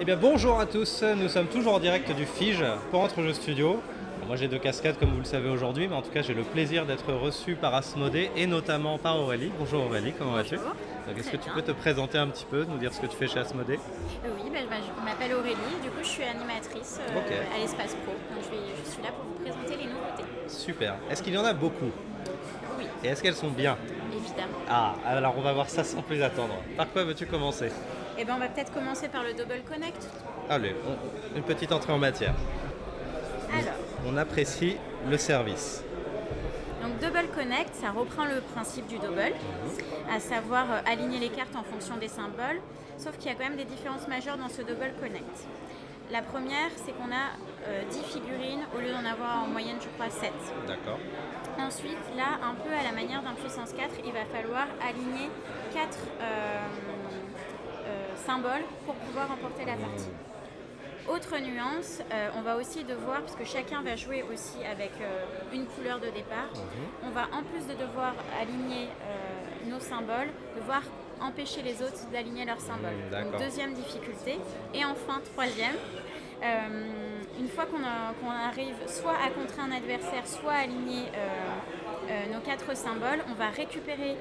Eh bien bonjour à tous, nous sommes toujours en direct du FIGE pour Entre Jeux Studio. Bon, moi j'ai deux casquettes comme vous le savez aujourd'hui, mais en tout cas j'ai le plaisir d'être reçu par Asmodée et notamment par Aurélie. Bonjour Aurélie, comment vas-tu? Bonjour. Donc, est-ce Très que tu bien. peux te présenter un petit peu, nous dire ce que tu fais chez Asmodée? Oui, je m'appelle Aurélie, du coup je suis animatrice Ok, à l'Espace Pro. Donc je suis là pour vous présenter les nouveautés. super. Est-ce qu'il y en a beaucoup? Oui, Et est-ce qu'elles sont bien? évidemment. Ah, alors on va voir ça sans plus attendre. Par quoi veux-tu commencer? Et ben on va peut-être commencer par le Double Connect. Allez, une petite entrée en matière. Alors, On apprécie le service. donc Double Connect, ça reprend le principe du double, à savoir aligner les cartes en fonction des symboles, sauf qu'il y a quand même des différences majeures dans ce Double Connect. La première, c'est qu'on a 10 figurines au lieu d'en avoir en moyenne, je crois, 7. D'accord. Ensuite, là, un peu à la manière d'un puissance 4, il va falloir aligner 4 symboles pour pouvoir remporter la partie. Autre nuance, on va aussi devoir, parce que chacun va jouer aussi avec une couleur de départ, on va en plus de devoir aligner nos symboles, devoir empêcher les autres d'aligner leurs symboles. Donc deuxième difficulté. Et enfin, troisième, une fois qu'on arrive soit à contrer un adversaire, soit à aligner nos 4 symboles, on va récupérer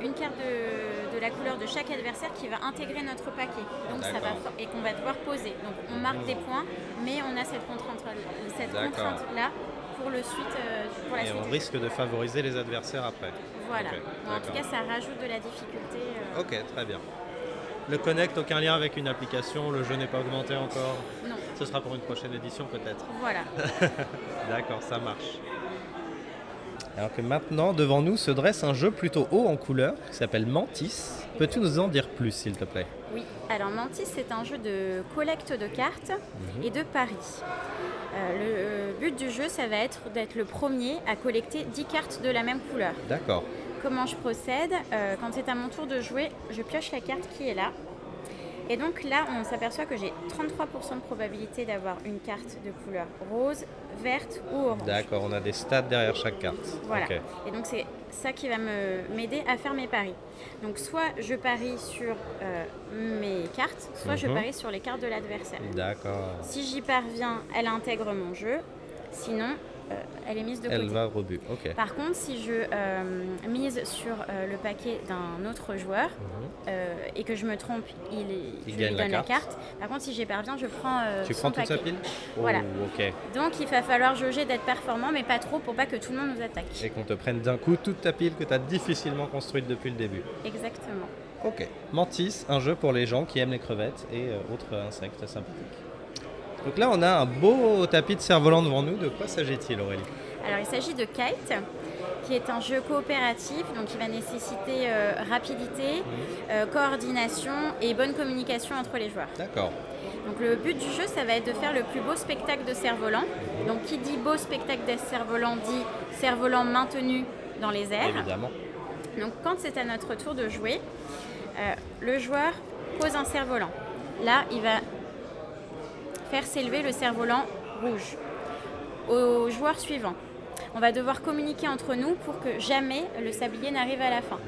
une carte de la couleur de chaque adversaire qui va intégrer notre paquet. Donc et qu'on va devoir poser. Donc on marque des points, mais on a cette contrainte-là pour le suite. Pour la Et suite on risque de favoriser les adversaires après. Voilà. Okay, En tout cas, ça rajoute de la difficulté. Ok, très bien. Le Connect, aucun lien avec une application, le jeu n'est pas augmenté encore. Non. Ce sera pour une prochaine édition peut-être. Voilà. D'accord, ça marche. Alors que maintenant, devant nous, se dresse un jeu plutôt haut en couleur qui s'appelle Mantis. Peux-tu nous en dire plus, s'il te plaît? Oui, alors Mantis, c'est un jeu de collecte de cartes et de paris. Le but du jeu, ça va être d'être le premier à collecter 10 cartes de la même couleur. D'accord. Comment je procède? Quand c'est à mon tour de jouer, je pioche la carte qui est là. Et donc là, on s'aperçoit que j'ai 33% de probabilité d'avoir une carte de couleur rose, verte ou orange. D'accord, on a des stats derrière chaque carte. Voilà. Okay. Et donc c'est ça qui va m'aider à faire mes paris. Donc soit je parie sur mes cartes, soit je parie sur les cartes de l'adversaire. D'accord. Si j'y parviens, elle intègre mon jeu. Sinon, elle est mise de côté. Elle va au rebut, ok. Par contre, si je mise sur le paquet d'un autre joueur et que je me trompe, je lui donne la carte. Par contre, si j'y parviens, je prends Tu son prends toute paquet. sa pile? Voilà. Ok. Donc, il va falloir jauger d'être performant, mais pas trop pour pas que tout le monde nous attaque. Et qu'on te prenne d'un coup toute ta pile que tu as difficilement construite depuis le début. Exactement. Ok. Mantis, un jeu pour les gens qui aiment les crevettes et autres insectes sympathiques. Donc là, on a un beau tapis de cerf-volant devant nous. De quoi s'agit-il, Aurélie? Alors, il s'agit de Kite, qui est un jeu coopératif, donc qui va nécessiter rapidité, coordination et bonne communication entre les joueurs. D'accord. Donc le but du jeu, ça va être de faire le plus beau spectacle de cerf-volant. Donc qui dit beau spectacle de cerf-volant dit cerf-volant maintenu dans les airs. Évidemment. Donc quand c'est à notre tour de jouer, le joueur pose un cerf-volant. Là, il va faire s'élever le cerf-volant rouge au joueur suivant. On va devoir communiquer entre nous pour que jamais le sablier n'arrive à la fin.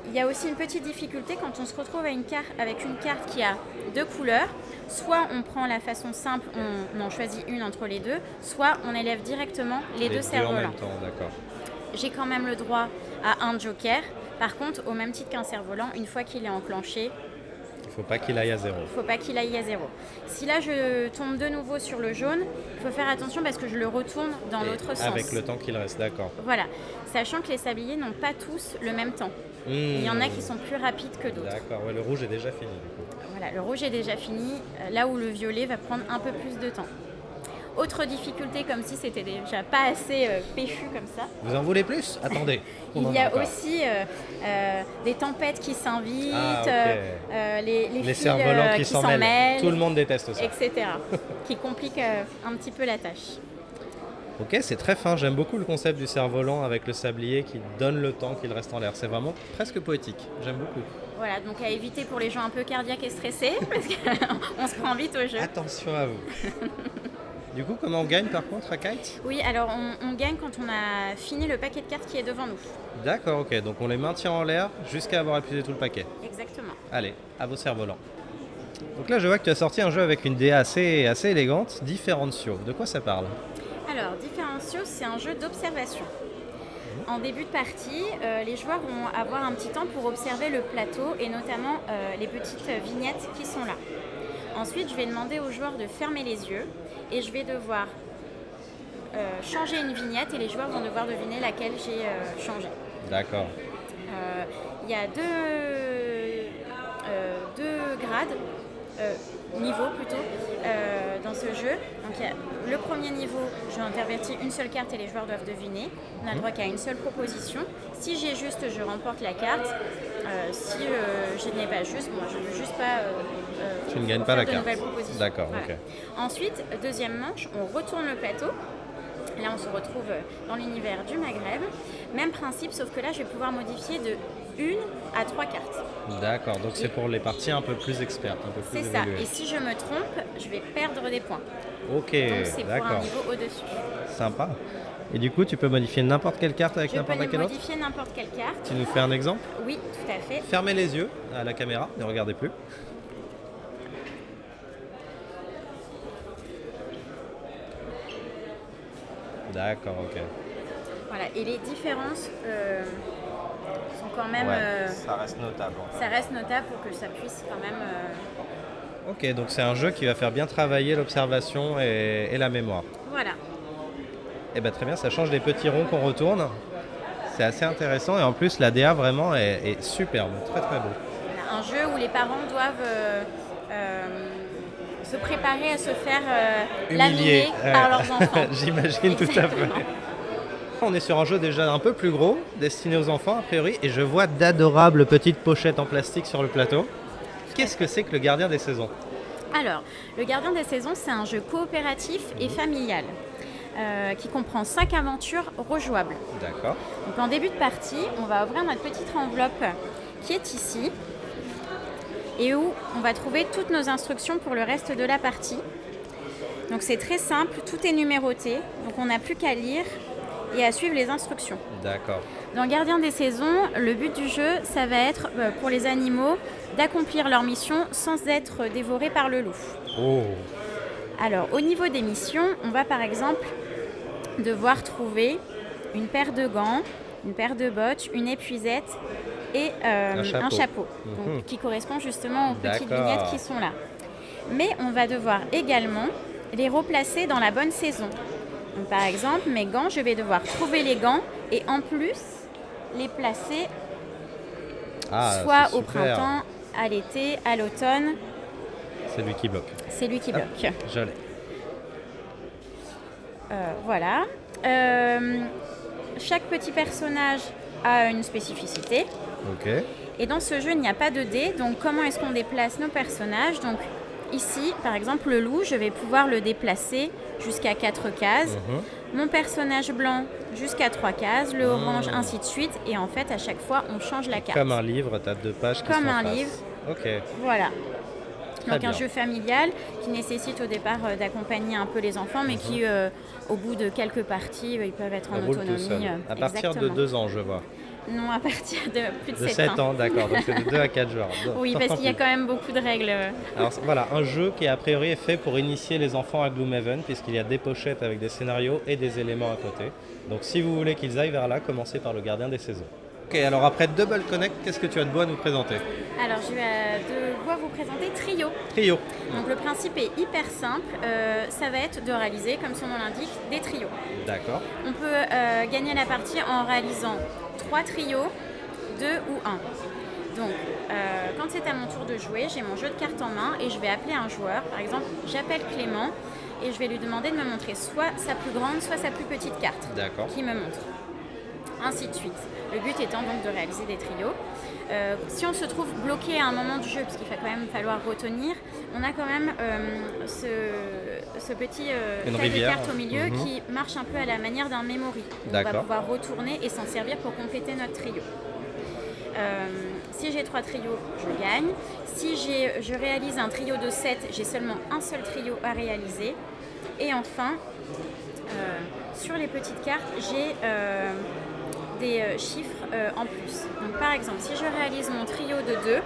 Il y a aussi une petite difficulté quand on se retrouve avec une carte qui a 2 couleurs. Soit on prend la façon simple, on en choisit une entre les deux, soit on élève directement les deux cerfs-volants. En même temps, d'accord. J'ai quand même le droit à un joker. Par contre, au même titre qu'un cerf-volant, une fois qu'il est enclenché, il ne faut pas qu'il aille à 0. Il ne faut pas qu'il aille à 0. Si là je tombe de nouveau sur le jaune, il faut faire attention parce que je le retourne dans l'autre sens. Avec le temps qu'il reste, d'accord. Voilà, sachant que les sabliers n'ont pas tous le même temps. Il y en a qui sont plus rapides que d'autres. D'accord, ouais, le rouge est déjà fini. Voilà, le rouge est déjà fini, là où le violet va prendre un peu plus de temps. Autre difficulté, comme si c'était déjà pas assez péchu comme ça. Vous en voulez plus? Attendez. Il y a aussi des tempêtes qui s'invitent, les cerfs-volants qui s'en mêlent. Tout le monde déteste ça. Etc. qui compliquent un petit peu la tâche. Ok, c'est très fin. J'aime beaucoup le concept du cerf-volant avec le sablier qui donne le temps qu'il reste en l'air. C'est vraiment presque poétique. J'aime beaucoup. Voilà, donc à éviter pour les gens un peu cardiaques et stressés, parce qu'on se prend vite au jeu. Attention à vous. Du coup, comment on gagne par contre à Kite? Oui, alors on gagne quand on a fini le paquet de cartes qui est devant nous. D'accord, ok. Donc on les maintient en l'air jusqu'à avoir épuisé tout le paquet. Exactement. Allez, à vos cerfs-volants. Donc là, je vois que tu as sorti un jeu avec une DA assez élégante, Differentio. De quoi ça parle? Alors, Differentio, c'est un jeu d'observation. En début de partie, les joueurs vont avoir un petit temps pour observer le plateau et notamment les petites vignettes qui sont là. Ensuite, je vais demander aux joueurs de fermer les yeux et je vais devoir changer une vignette et les joueurs vont devoir deviner laquelle j'ai changé. D'accord. Il y a deux grades, niveaux plutôt, dans ce jeu. Donc il y a le premier niveau, je intervertis une seule carte et les joueurs doivent deviner. On a le droit qu'à une seule proposition. Si j'ai juste, je remporte la carte. Si je n'ai pas juste, moi je ne veux juste pas. Tu ne gagnes pas la carte. D'accord, voilà. ok. Ensuite, deuxième manche, on retourne le plateau. Là, on se retrouve dans l'univers du Maghreb. Même principe, sauf que là, je vais pouvoir modifier de 1 à 3 cartes. D'accord, donc c'est pour les parties un peu plus expertes, un peu plus C'est ça, évoluées. et si je me trompe, je vais perdre des points. Ok, Donc c'est pour un d'accord. niveau au-dessus. Sympa. Et du coup, tu peux modifier n'importe quelle carte avec Je n'importe peux laquelle autre? modifier n'importe quelle carte. Tu nous fais un exemple? Oui, tout à fait. Fermez les yeux à la caméra, ne regardez plus. D'accord, ok. Voilà, et les différences sont quand même... ça reste notable. ça reste notable pour que ça puisse quand même... Ok, donc c'est un jeu qui va faire bien travailler l'observation et la mémoire. Voilà. Et bien très bien, ça change des petits ronds qu'on retourne. C'est assez intéressant et en plus la DA vraiment est superbe, très très beau. Voilà, un jeu où les parents doivent se préparer à se faire laminer par leurs enfants. J'imagine tout à fait. Exactement. On est sur un jeu déjà un peu plus gros, destiné aux enfants a priori, et je vois d'adorables petites pochettes en plastique sur le plateau. Qu'est-ce que c'est que le Gardien des Saisons? Alors, le Gardien des Saisons, c'est un jeu coopératif et familial qui comprend 5 aventures rejouables. D'accord. Donc en début de partie, on va ouvrir notre petite enveloppe qui est ici et où on va trouver toutes nos instructions pour le reste de la partie. Donc c'est très simple, tout est numéroté, donc on n'a plus qu'à lire et à suivre les instructions. D'accord. Dans Gardien des Saisons, le but du jeu, ça va être pour les animaux d'accomplir leur mission sans être dévorés par le loup. Oh. Alors, au niveau des missions, on va par exemple devoir trouver une paire de gants, une paire de bottes, une épuisette et un chapeau donc, qui correspond justement aux petites vignettes qui sont là. Mais on va devoir également les replacer dans la bonne saison. Donc, par exemple, mes gants, je vais devoir trouver les gants et en plus les placer soit au printemps, à l'été, à l'automne. C'est lui qui bloque. C'est lui qui bloque. Je l'ai. Voilà. Chaque petit personnage a une spécificité. Ok. Et dans ce jeu, il n'y a pas de dés. Donc, comment est-ce qu'on déplace nos personnages? Donc, ici, par exemple, le loup, je vais pouvoir le déplacer jusqu'à 4 cases. Mon personnage blanc jusqu'à 3 cases. Le orange, ainsi de suite. Et en fait, à chaque fois, on change la carte. Comme un livre, tu as 2 pages qui sont Comme un en face. livre. Ok. Voilà. Très Donc bien. un jeu familial qui nécessite au départ d'accompagner un peu les enfants, mais qui, au bout de quelques parties, ils peuvent être en Roule tout autonomie. seul. À partir de 2 ans, je vois. Non, à partir de plus de 7 7 ans. ans, d'accord. Donc c'est de 2 à 4 joueurs. Oui, parce qu'il y a quand même beaucoup de règles. Alors voilà, un jeu qui a priori est fait pour initier les enfants à Gloomhaven, puisqu'il y a des pochettes avec des scénarios et des éléments à côté. Donc si vous voulez qu'ils aillent vers là, commencez par le Gardien des Saisons. Ok, alors après Double Connect, qu'est-ce que tu as de beau à nous présenter? Alors je vais devoir vous présenter Trio. Trio. Donc le principe est hyper simple, ça va être de réaliser, comme son nom l'indique, des trios. D'accord. On peut gagner la partie en réalisant 3 trios, 2 ou 1. Donc quand c'est à mon tour de jouer, j'ai mon jeu de cartes en main et je vais appeler un joueur. Par exemple, j'appelle Clément et je vais lui demander de me montrer soit sa plus grande, soit sa plus petite carte. D'accord. Qui me montre. Ainsi de suite. Le but étant donc de réaliser des trios. Si on se trouve bloqué à un moment du jeu, parce qu'il va quand même falloir retenir, on a quand même ce petit tas de cartes au milieu qui marche un peu à la manière d'un memory. On va pouvoir retourner et s'en servir pour compléter notre trio. Si j'ai 3 trios, je gagne. Si je réalise un trio de 7, j'ai seulement un seul trio à réaliser. Et enfin, sur les petites cartes, j'ai des chiffres en plus. Donc par exemple, si je réalise mon trio de 2,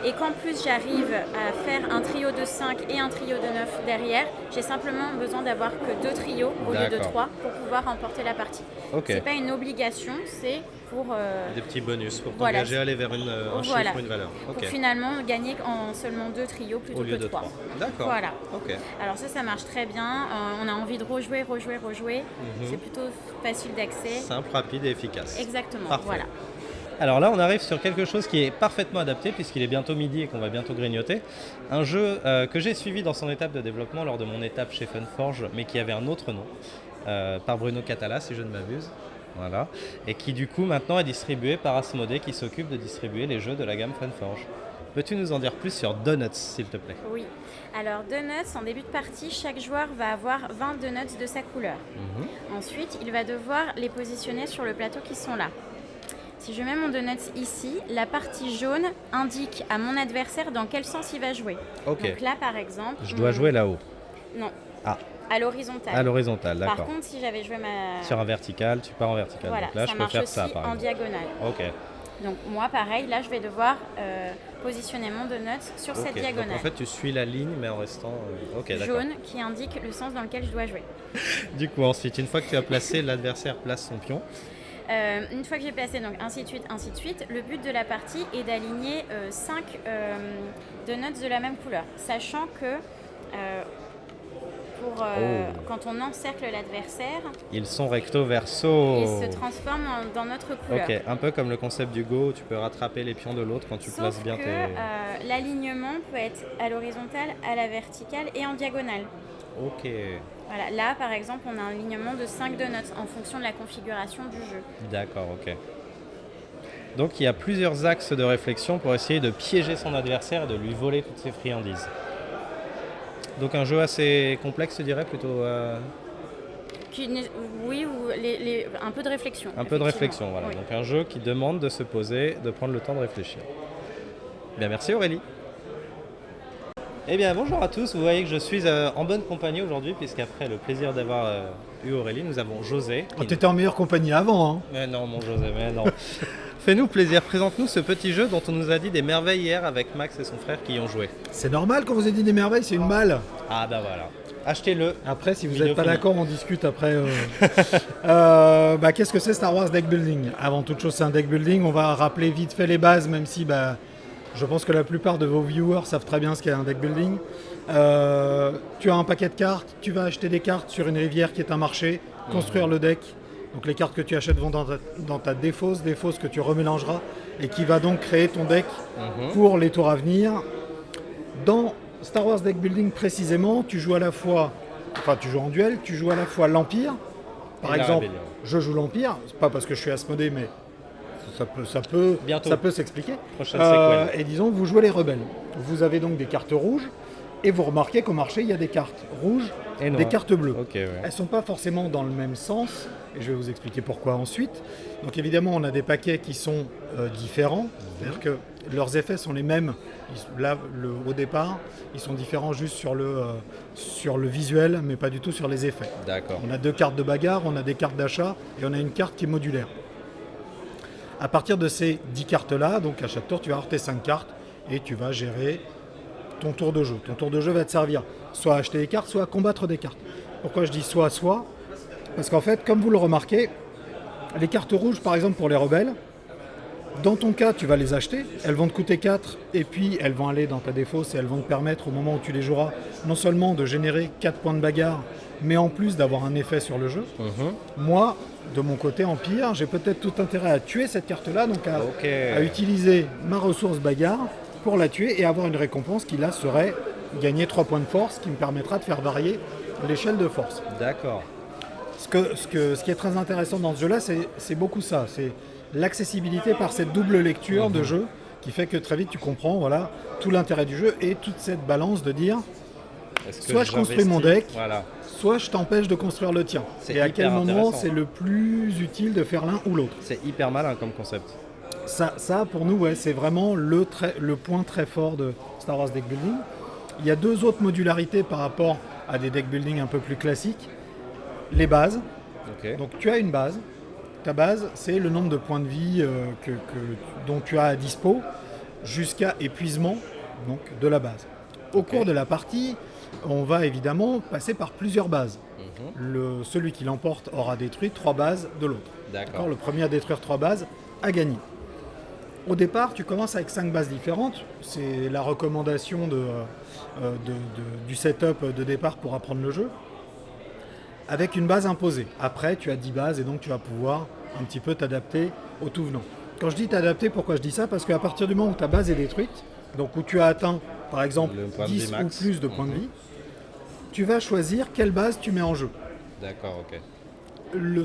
et qu'en plus j'arrive à faire un trio de 5 et un trio de 9 derrière, j'ai simplement besoin d'avoir que 2 trios au lieu de 3 pour pouvoir remporter la partie. C'est pas une obligation, c'est pour... des petits bonus pour t'engager à aller vers un chiffre ou une valeur. Pour finalement gagner en seulement 2 trios plutôt que 3. D'accord. Voilà. Alors ça marche très bien. On a envie de rejouer. C'est plutôt facile d'accès. Simple, rapide et efficace. Exactement. Parfait. Voilà. Alors là, on arrive sur quelque chose qui est parfaitement adapté puisqu'il est bientôt midi et qu'on va bientôt grignoter. Un jeu que j'ai suivi dans son étape de développement lors de mon étape chez Funforge, mais qui avait un autre nom, par Bruno Catala, si je ne m'abuse. Voilà. Et qui du coup maintenant est distribué par Asmodée qui s'occupe de distribuer les jeux de la gamme Funforge. Peux-tu nous en dire plus sur Donuts, s'il te plaît? Oui. Alors Donuts, en début de partie, chaque joueur va avoir 20 donuts de sa couleur. Ensuite, il va devoir les positionner sur le plateau qui sont là. Si je mets mon donut ici, la partie jaune indique à mon adversaire dans quel sens il va jouer. Donc là, par exemple... Je dois jouer là-haut? Non. À l'horizontale. À l'horizontale, d'accord. Par contre, si j'avais joué sur un vertical, tu pars en vertical. Voilà, donc là, ça je peux faire ça, par en exemple. diagonale. Donc moi, pareil, là, je vais devoir positionner mon donut sur cette diagonale. Donc en fait, tu suis la ligne, mais en restant... jaune qui indique le sens dans lequel je dois jouer. Du coup, ensuite, une fois que tu as placé, l'adversaire place son pion. Une fois que j'ai placé, donc ainsi de suite, le but de la partie est d'aligner 5 donuts de la même couleur, sachant que quand on encercle l'adversaire, ils sont recto verso. Ils se transforment dans notre couleur. Un peu comme le concept du Go, tu peux rattraper les pions de l'autre quand tu places bien tes... l'alignement peut être à l'horizontale, à la verticale et en diagonale. Voilà, là par exemple on a un alignement de 5 donuts en fonction de la configuration du jeu. D'accord, Donc il y a plusieurs axes de réflexion pour essayer de piéger son adversaire et de lui voler toutes ses friandises. Donc un jeu assez complexe, je dirais, plutôt... Oui, ou un peu de réflexion. Un peu de réflexion, voilà. Oui. Donc un jeu qui demande de se poser, de prendre le temps de réfléchir. Bien, merci Aurélie. Eh bien, bonjour à tous. Vous voyez que je suis en bonne compagnie aujourd'hui, puisqu'après le plaisir d'avoir eu Aurélie, nous avons José. Tu étais en meilleure compagnie avant, hein. Mais non, mon José, mais non. Fais-nous plaisir, présente-nous ce petit jeu dont on nous a dit des merveilles hier avec Max et son frère qui y ont joué. C'est normal qu'on vous ait dit des merveilles, c'est une balle. Ah bah voilà. Achetez-le. Après, si vous n'êtes pas d'accord, on discute après. Qu'est-ce que c'est Star Wars Deck Building? Avant toute chose, c'est un deck building. On va rappeler vite fait les bases, même si je pense que la plupart de vos viewers savent très bien ce qu'est un deck building. Tu as un paquet de cartes, tu vas acheter des cartes sur une rivière qui est un marché, construire le deck. Donc les cartes que tu achètes vont dans ta défausse que tu remélangeras et qui va donc créer ton deck pour les tours à venir. Dans Star Wars Deck Building précisément, tu joues en duel, tu joues à la fois l'Empire. Par exemple, je joue l'Empire, c'est pas parce que je suis Asmodée, mais ça peut s'expliquer. Et disons, vous jouez les rebelles. Vous avez donc des cartes rouges, et vous remarquez qu'au marché, il y a des cartes rouges et des cartes bleues. Elles ne sont pas forcément dans le même sens, et je vais vous expliquer pourquoi ensuite. Donc évidemment, on a des paquets qui sont différents, c'est-à-dire que leurs effets sont les mêmes. Là, au départ, ils sont différents juste sur le visuel, mais pas du tout sur les effets. D'accord. On a 2 cartes de bagarre, on a des cartes d'achat, et on a une carte qui est modulaire. À partir de ces 10 cartes-là, donc à chaque tour, tu vas avoir tes 5 cartes, et tu vas gérer ton tour de jeu. Ton tour de jeu va te servir soit à acheter des cartes, soit à combattre des cartes. Pourquoi je dis soit? Parce qu'en fait, comme vous le remarquez, les cartes rouges, par exemple pour les rebelles, dans ton cas, tu vas les acheter, elles vont te coûter 4, et puis elles vont aller dans ta défausse et elles vont te permettre, au moment où tu les joueras, non seulement de générer 4 points de bagarre, mais en plus d'avoir un effet sur le jeu. Moi, de mon côté Empire, j'ai peut-être tout intérêt à tuer cette carte-là, donc à utiliser ma ressource bagarre pour la tuer et avoir une récompense qui là serait gagner 3 points de force, qui me permettra de faire varier l'échelle de force. D'accord. Ce qui est très intéressant dans ce jeu-là, c'est beaucoup ça. C'est l'accessibilité par cette double lecture de jeu qui fait que très vite tu comprends tout l'intérêt du jeu et toute cette balance de dire soit je construis mon deck, soit je t'empêche de construire le tien. Et à quel moment c'est le plus utile de faire l'un ou l'autre. C'est hyper malin comme concept. Ça pour nous, c'est vraiment le point très fort de Star Wars Deck Building. Il y a 2 autres modularités par rapport à des deck building un peu plus classiques. Les bases. Donc tu as une base. Ta base, c'est le nombre de points de vie dont tu as à dispo. jusqu'à épuisement donc, de la base. Au cours de la partie, on va évidemment passer par plusieurs bases. Celui qui l'emporte aura détruit 3 bases de l'autre. D'accord. Le premier à détruire 3 bases a gagné. Au départ, tu commences avec 5 bases différentes. C'est la recommandation du setup de départ pour apprendre le jeu. Avec une base imposée. Après, tu as 10 bases et donc tu vas pouvoir un petit peu t'adapter au tout venant. Quand je dis t'adapter, pourquoi je dis ça? Parce qu'à partir du moment où ta base est détruite, donc où tu as atteint par exemple 10 ou plus de points de vie, tu vas choisir quelle base tu mets en jeu. D'accord, ok.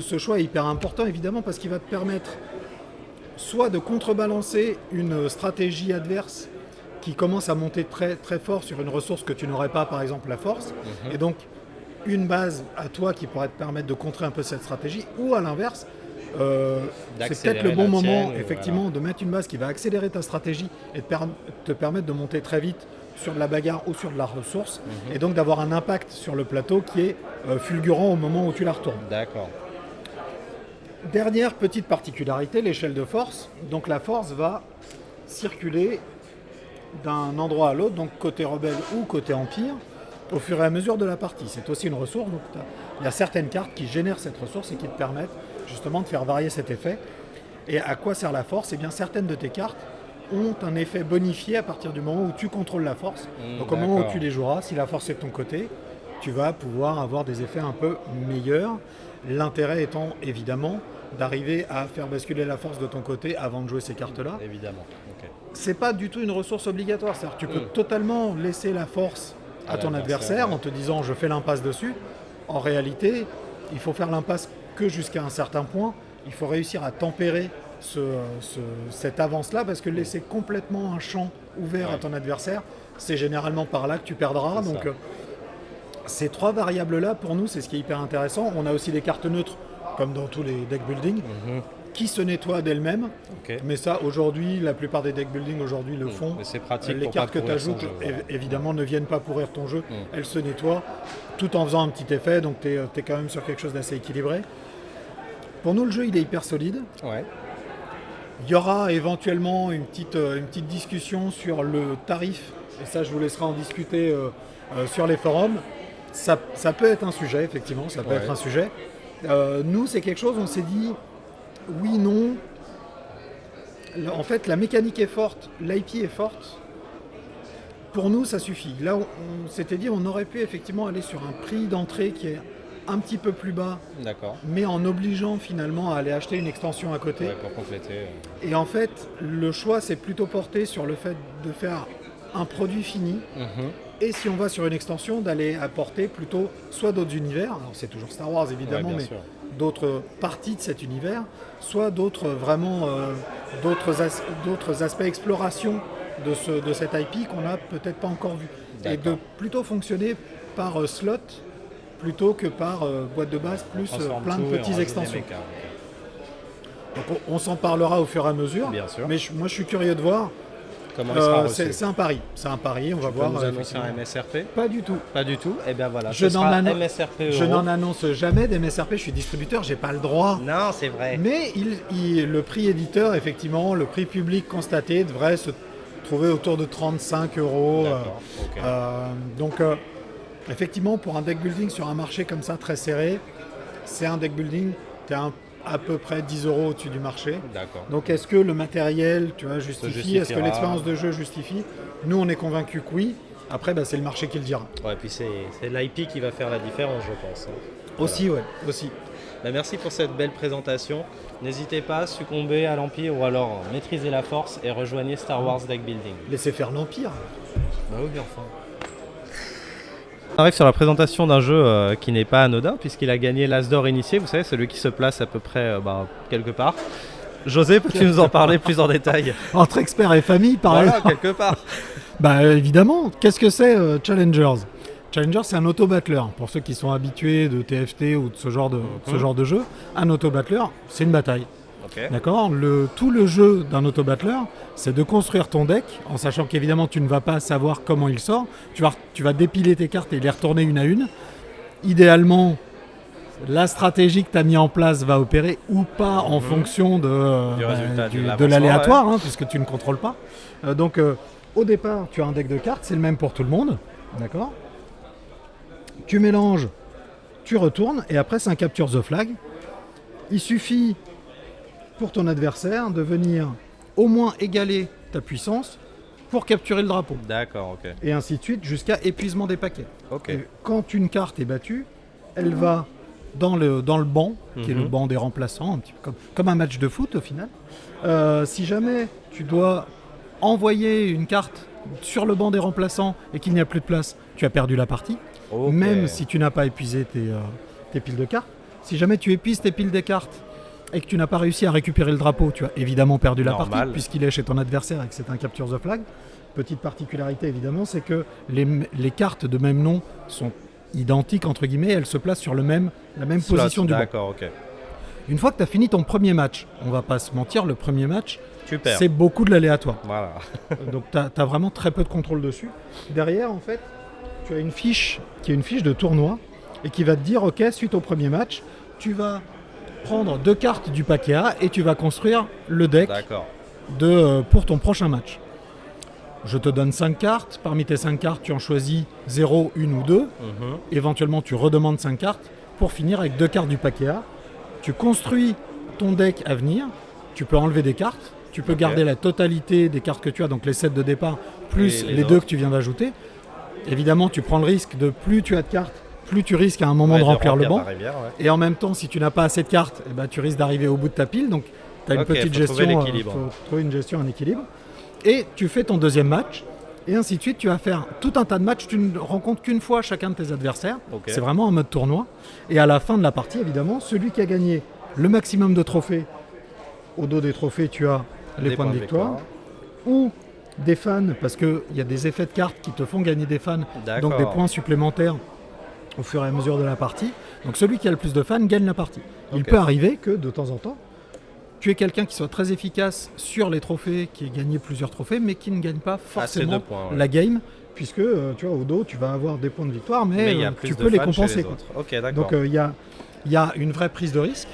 Ce choix est hyper important évidemment parce qu'il va te permettre soit de contrebalancer une stratégie adverse qui commence à monter très, très fort sur une ressource que tu n'aurais pas, par exemple la force, et donc une base à toi qui pourrait te permettre de contrer un peu cette stratégie, ou à l'inverse, c'est peut-être le bon moment effectivement de mettre une base qui va accélérer ta stratégie et te permettre de monter très vite sur de la bagarre ou sur de la ressource, et donc d'avoir un impact sur le plateau qui est fulgurant au moment où tu la retournes. D'accord. Dernière petite particularité, l'échelle de force. Donc la force va circuler d'un endroit à l'autre, donc côté rebelle ou côté empire, au fur et à mesure de la partie. C'est aussi une ressource, donc il y a certaines cartes qui génèrent cette ressource et qui te permettent justement de faire varier cet effet. Et à quoi sert la force? Eh bien, certaines de tes cartes ont un effet bonifié à partir du moment où tu contrôles la force. Donc au moment où tu les joueras, si la force est de ton côté, tu vas pouvoir avoir des effets un peu meilleurs. L'intérêt étant évidemment d'arriver à faire basculer la force de ton côté avant de jouer ces cartes-là. Évidemment. Okay. C'est pas du tout une ressource obligatoire. C'est-à-dire que tu peux totalement laisser la force à ton adversaire en te disant je fais l'impasse dessus. En réalité, il faut faire l'impasse que jusqu'à un certain point. Il faut réussir à tempérer cette avance-là parce que laisser complètement un champ ouvert à ton adversaire, c'est généralement par là que tu perdras. Donc ces 3 variables-là, pour nous, c'est ce qui est hyper intéressant. On a aussi des cartes neutres, comme dans tous les deck building, qui se nettoient d'elles-mêmes. Mais ça, aujourd'hui, la plupart des deck building aujourd'hui le font. Mais c'est pratique. Les cartes que tu ajoutes, évidemment, ne viennent pas pourrir ton jeu. Elles se nettoient tout en faisant un petit effet. Donc, tu es quand même sur quelque chose d'assez équilibré. Pour nous, le jeu, il est hyper solide. Ouais. Il y aura éventuellement une petite discussion sur le tarif. Et ça, je vous laisserai en discuter sur les forums. Ça peut être un sujet, effectivement. Ça peut être un sujet. Nous, c'est quelque chose, on s'est dit, oui, non. En fait, la mécanique est forte, l'IP est forte. Pour nous, ça suffit. Là, on s'était dit, on aurait pu effectivement aller sur un prix d'entrée qui est un petit peu plus bas, mais en obligeant finalement à aller acheter une extension à côté. Pour compléter. Et en fait, le choix s'est plutôt porté sur le fait de faire un produit fini. Et si on va sur une extension, d'aller apporter plutôt soit d'autres univers, alors c'est toujours Star Wars évidemment, mais d'autres parties de cet univers, soit d'autres d'autres aspects exploration de cette IP qu'on n'a peut-être pas encore vu. Et de plutôt fonctionner par slot plutôt que par boîte de base plus plein de petites extensions. Donc on s'en parlera au fur et à mesure, mais moi je suis curieux de voir. Comment il sera reçu. C'est un pari. C'est un pari, on va voir. Tu peux nous annoncer un MSRP? Pas du tout. Pas du tout. Et bien voilà, je MSRP n'en annonce jamais d'MSRP, je suis distributeur, j'ai pas le droit. Non, c'est vrai. Mais le prix éditeur, effectivement, le prix public constaté devrait se trouver autour de 35 €. Donc, effectivement, pour un deck building sur un marché comme ça, très serré, c'est un deck building, tu es à peu près 10 € au-dessus du marché. Donc est-ce que le matériel justifie? Est-ce que l'expérience de jeu justifie? Nous, on est convaincus que oui. Après, c'est le marché qui le dira. Ouais, puis c'est l'IP qui va faire la différence, je pense. Aussi, aussi. Merci pour cette belle présentation. N'hésitez pas à succomber à l'Empire ou alors maîtriser la force et rejoignez Star Wars Deck Building. Laissez faire l'Empire. Bah oui, enfin. On arrive sur la présentation d'un jeu qui n'est pas anodin puisqu'il a gagné l'As d'or initié, vous savez, celui qui se place à peu près quelque part. José, peux-tu nous en parler plus en détail? Entre experts et famille, par exemple. Voilà, quelque part. Évidemment, qu'est-ce que c'est Challengers? Challengers, c'est un auto-battler. Pour ceux qui sont habitués de TFT ou de ce genre de jeu, un auto-battler, c'est une bataille. D'accord. Tout le jeu d'un auto-battler, c'est de construire ton deck, en sachant qu'évidemment tu ne vas pas savoir comment il sort. Tu vas dépiler tes cartes et les retourner une à une. Idéalement, la stratégie que tu as mis en place va opérer ou pas en fonction Du résultat, de de l'avancement, l'aléatoire, hein, puisque tu ne contrôles pas. Donc au départ, tu as un deck de cartes, c'est le même pour tout le monde. D'accord ? Tu mélanges, tu retournes, et après c'est un capture the flag. Il suffit pour ton adversaire de venir au moins égaler ta puissance pour capturer le drapeau. D'accord, ok. Et ainsi de suite jusqu'à épuisement des paquets. Ok. Et quand une carte est battue, elle va dans le banc, qui est le banc des remplaçants, un petit peu comme un match de foot au final. Si jamais tu dois envoyer une carte sur le banc des remplaçants et qu'il n'y a plus de place, tu as perdu la partie. Ok. Même si tu n'as pas épuisé tes piles de cartes. Si jamais tu épuises tes piles de cartes et que tu n'as pas réussi à récupérer le drapeau, tu as évidemment perdu la Normal. partie puisqu'il est chez ton adversaire et que c'est un capture the flag. Petite particularité évidemment, c'est que les cartes de même nom sont identiques entre guillemets, elles se placent sur la même Slot, position du banc. D'accord, ok. Une fois que tu as fini ton premier match, on va pas se mentir, le premier match, Tu perds. c'est beaucoup de l'aléatoire. Voilà. Donc tu as vraiment très peu de contrôle dessus. Derrière, en fait, tu as une fiche qui est une fiche de tournoi et qui va te dire, ok, suite au premier match, tu vas prendre 2 cartes du paquet A et tu vas construire le deck D'accord. pour ton prochain match. Je te donne 5 cartes. Parmi tes 5 cartes, tu en choisis 0, 1 ou 2. Éventuellement, tu redemandes 5 cartes pour finir avec 2 cartes du paquet A. Tu construis ton deck à venir. Tu peux enlever des cartes. Tu peux garder la totalité des cartes que tu as, donc les 7 de départ, plus Et les les 2 autres. que tu viens d'ajouter. Évidemment, tu prends le risque de plus tu as de cartes, plus tu risques à un moment de remplir le banc. ta rivière, ouais. Et en même temps, si tu n'as pas assez de cartes, eh ben, tu risques d'arriver au bout de ta pile. Donc, tu as une Ok, petite faut trouver gestion. l'équilibre. Faut trouver une gestion, un équilibre. Et tu fais ton deuxième match. Et ainsi de suite, tu vas faire tout un tas de matchs. Tu ne rencontres qu'une fois chacun de tes adversaires. Ok. C'est vraiment un mode tournoi. Et à la fin de la partie, évidemment, celui qui a gagné le maximum de trophées, au dos des trophées, tu as les Des points de victoire. Ou des fans, parce qu'il y a des effets de cartes qui te font gagner des fans. D'accord. Donc des points supplémentaires au fur et à mesure de la partie. Donc celui qui a le plus de fans gagne la partie. Il Ok. peut arriver que de temps en temps, tu es quelqu'un qui soit très efficace sur les trophées, qui ait gagné plusieurs trophées, mais qui ne gagne pas forcément de points, ouais. la game, puisque tu vois, au dos, tu vas avoir des points de victoire, mais, il y a plus tu de peux les fans chez compenser. les Quoi. autres. Ok, d'accord. Donc il y a une vraie prise de risque.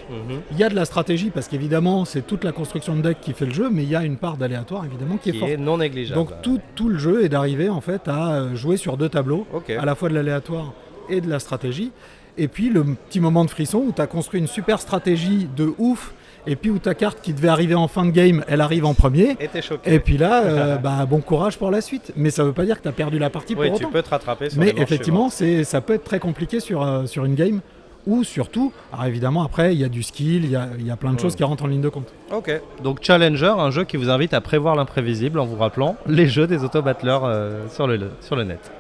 Il y a de la stratégie, parce qu'évidemment, c'est toute la construction de deck qui fait le jeu, mais il y a une part d'aléatoire, évidemment, qui est qui forte. est non négligeable. Donc tout le jeu est d'arriver en fait à jouer sur 2 tableaux, Ok. à la fois de l'aléatoire et de la stratégie. Et puis le petit moment de frisson où tu as construit une super stratégie de ouf, et puis où ta carte qui devait arriver en fin de game, elle arrive en premier. Et t'es choqué. Et puis là, bon courage pour la suite. Mais ça veut pas dire que tu as perdu la partie Oui, pour tu autant. peux te rattraper sur Mais les manches effectivement, ça peut être très compliqué sur une game. Ou surtout, alors évidemment après il y a du skill, il y a plein de choses qui rentrent en ligne de compte. suivantes. Ok. Donc Challenger, un jeu qui vous invite à prévoir l'imprévisible en vous rappelant les jeux des auto-battleurs sur le net.